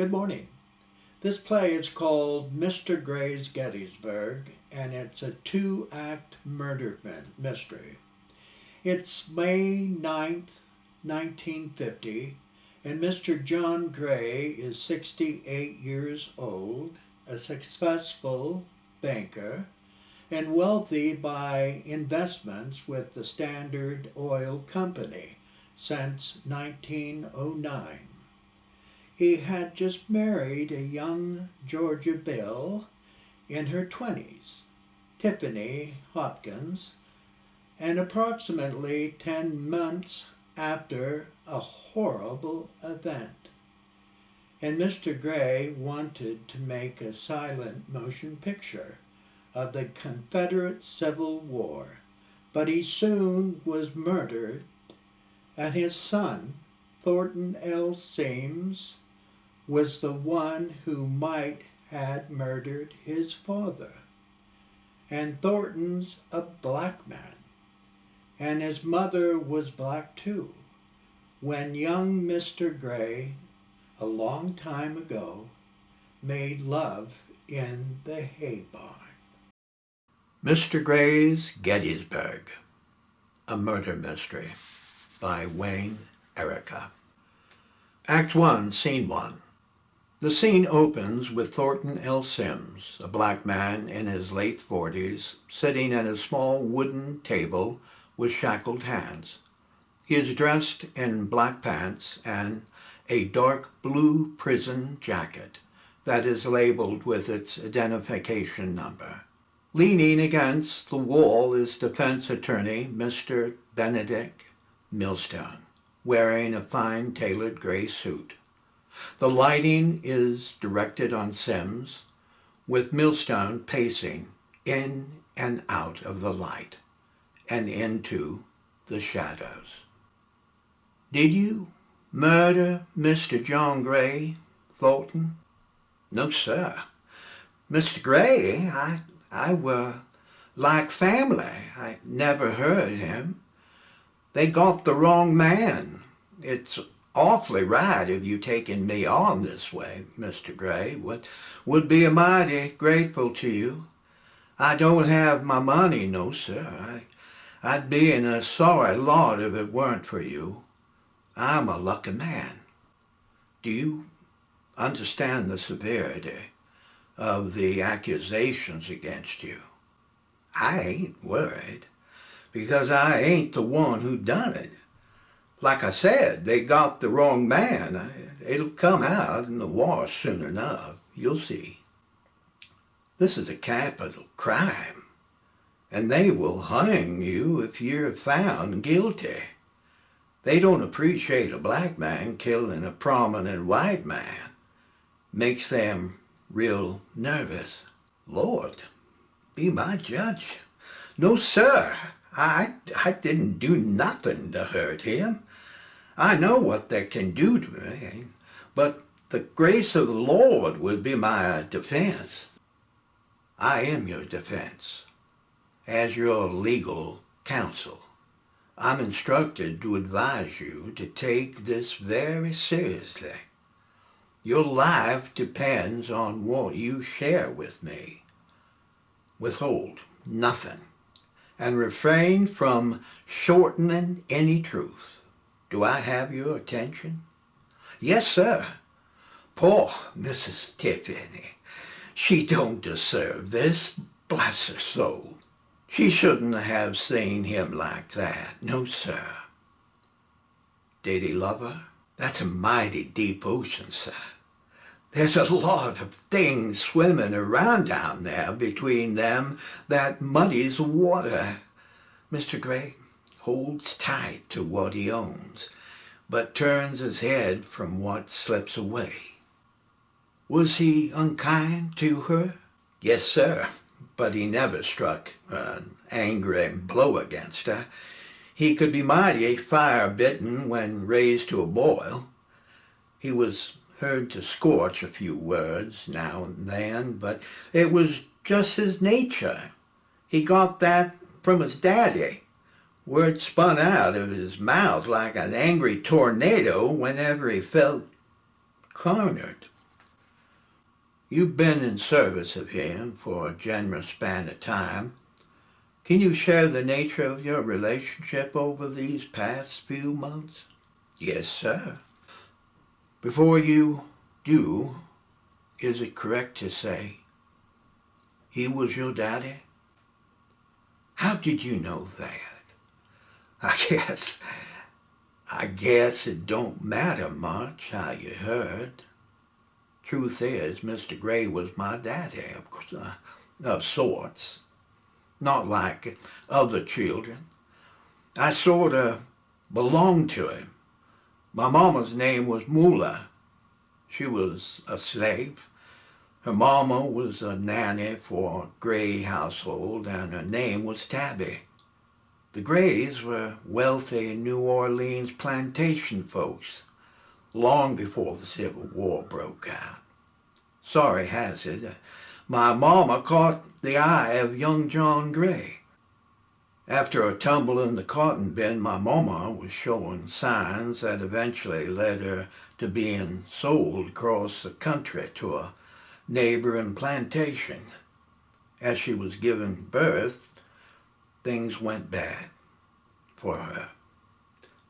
Good morning. This play is called Mr. Gray's Gettysburg, and it's a two-act murder mystery. It's May 9th, 1950, and Mr. John Gray is 68 years old, a successful banker, and wealthy by investments with the Standard Oil Company since 1909. He had just married a young Georgia Belle in her 20s, Tiffany Hopkins, and approximately 10 months after a horrible event. And Mr. Gray wanted to make a silent motion picture of the Confederate Civil War, but he soon was murdered, and his son, Thornton L. was the one who might had murdered his father. And Thornton's a black man, and his mother was black too, when young Mr. Gray, a long time ago, made love in the hay barn. Mr. Gray's Gettysburg, a murder mystery by Wayne Erreca. Act 1, Scene 1. The scene opens with Thornton L. Sims, a black man in his late 40s, sitting at a small wooden table with shackled hands. He is dressed in black pants and a dark blue prison jacket that is labeled with its identification number. Leaning against the wall is defense attorney Mr. Benedict Millstone, wearing a fine tailored gray suit. The lighting is directed on Sims, with Millstone pacing in and out of the light and into the shadows. "Did you murder Mr. John Gray, Thornton?" "No, sir. Mr. Gray, I were like family. I never heard him. They got the wrong man. It's awfully right of you taking me on this way, Mr. Gray. Would be a mighty grateful to you. I don't have my money, no, sir. I'd be in a sorry lot if it weren't for you. I'm a lucky man. Do you understand the severity of the accusations against you? I ain't worried, because I ain't the one who done it. Like I said, they got the wrong man. It'll come out in the wash soon enough. You'll see. This is a capital crime, and they will hang you if you're found guilty. They don't appreciate a black man killing a prominent white man. Makes them real nervous. Lord, be my judge. No, sir, I didn't do nothing to hurt him. I know what they can do to me, but the grace of the Lord would be my defense. I am your defense. As your legal counsel, I'm instructed to advise you to take this very seriously. Your life depends on what you share with me. Withhold nothing, and refrain from shortening any truth. Do I have your attention?" "Yes, sir. Poor Mrs. Tiffany. She don't deserve this, bless her soul. She shouldn't have seen him like that. No, sir." "Did he love her?" "That's a mighty deep ocean, sir. There's a lot of things swimming around down there between them that muddies the water. Mr. Gray holds tight to what he owns, but turns his head from what slips away." "Was he unkind to her?" "Yes, sir, but he never struck an angry blow against her. He could be mighty fire-bitten when raised to a boil. He was heard to scorch a few words now and then, but it was just his nature. He got that from his daddy. Words spun out of his mouth like an angry tornado whenever he felt cornered. You've been in service of him for a generous span of time. Can you share the nature of your relationship over these past few months? Yes, sir. Before you do, is it correct to say he was your daddy? How did you know that? I guess I guess it don't matter much how you heard. Truth is, Mr. Gray was my daddy, of sorts. Not like other children. I sort of belonged to him. My mama's name was Moolah. She was a slave. Her mama was a nanny for a Gray household, and her name was Tabby. The Grays were wealthy New Orleans plantation folks, long before the Civil War broke out. Story has it, my mama caught the eye of young John Gray. After a tumble in the cotton bin, my mama was showing signs that eventually led her to being sold across the country to a neighboring plantation. As she was giving birth, things went bad for her.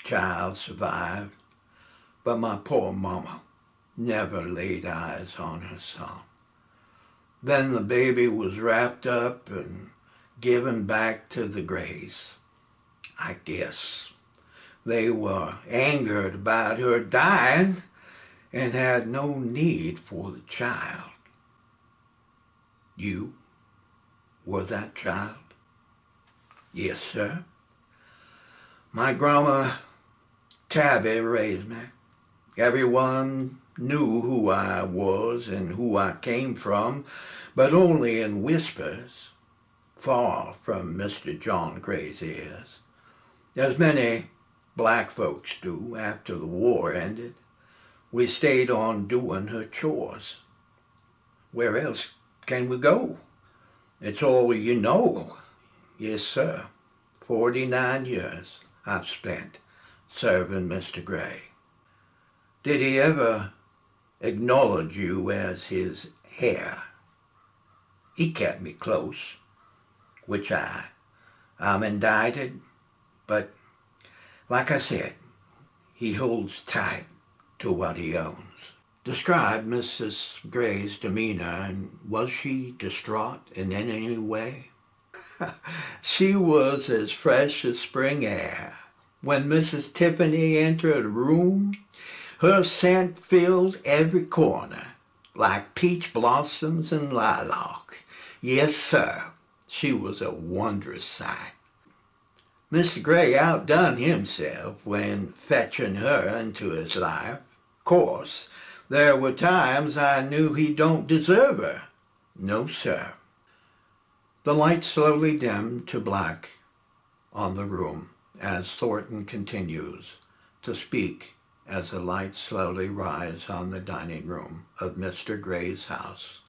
Child survived, but my poor mama never laid eyes on her son. Then the baby was wrapped up and given back to the Grays. I guess they were angered about her dying and had no need for the child. You were that child? Yes, sir. My grandma Tabby raised me. Everyone knew who I was and who I came from, but only in whispers, far from Mr. John Gray's ears, as many black folks do after the war ended. We stayed on doing her chores. Where else can we go? It's all you know. Yes, sir. 49 years I've spent serving Mr. Gray. Did he ever acknowledge you as his heir? He kept me close, which I'm indicted, but like I said, he holds tight to what he owns. Describe Mrs. Gray's demeanor, and was she distraught in any way? She was as fresh as spring air. When Mrs. Tiffany entered a room, her scent filled every corner, like peach blossoms and lilac. Yes, sir, she was a wondrous sight. Mr. Gray outdone himself when fetching her into his life. Of course, there were times I knew he don't deserve her. No, sir. The light slowly dimmed to black on the room as Thornton continues to speak as the lights slowly rise on the dining room of Mr. Gray's house.